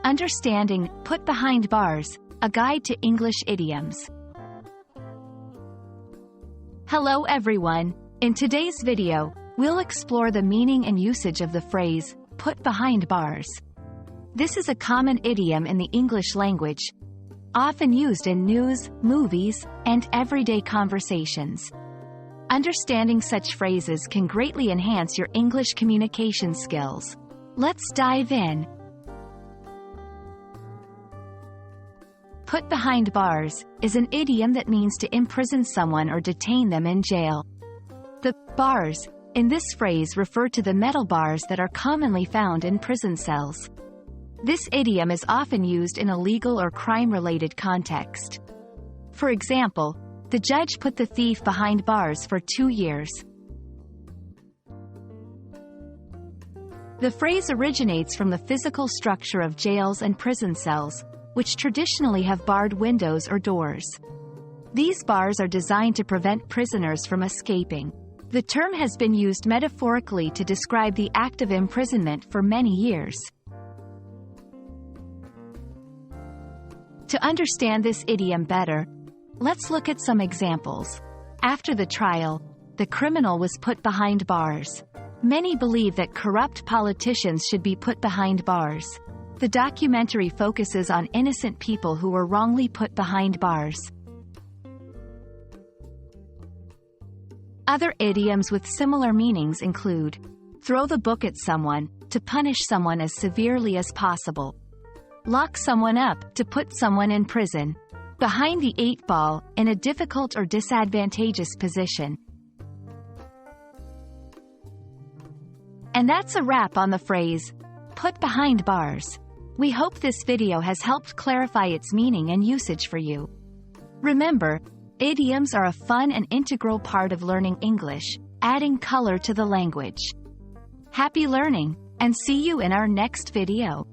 Understanding Put Behind Bars, a guide to English idioms. Hello everyone. In today's video, we'll explore the meaning and usage of the phrase, put behind bars. This is a common idiom in the English language, often used in news, movies, and everyday conversations. Understanding such phrases can greatly enhance your English communication skills. Let's dive in. Put behind bars is an idiom that means to imprison someone or detain them in jail. The bars in this phrase refer to the metal bars that are commonly found in prison cells. This idiom is often used in a legal or crime-related context. For example, the judge put the thief behind bars for 2 years. The phrase originates from the physical structure of jails and prison cells, which traditionally have barred windows or doors. These bars are designed to prevent prisoners from escaping. The term has been used metaphorically to describe the act of imprisonment for many years. To understand this idiom better, let's look at some examples. After the trial, the criminal was put behind bars. Many believe that corrupt politicians should be put behind bars. The documentary focuses on innocent people who were wrongly put behind bars. Other idioms with similar meanings include throw the book at someone, to punish someone as severely as possible. Lock someone up, to put someone in prison. Behind the 8 ball, in a difficult or disadvantageous position. And that's a wrap on the phrase, put behind bars. We hope this video has helped clarify its meaning and usage for you. Remember, idioms are a fun and integral part of learning English, adding color to the language. Happy learning, and see you in our next video.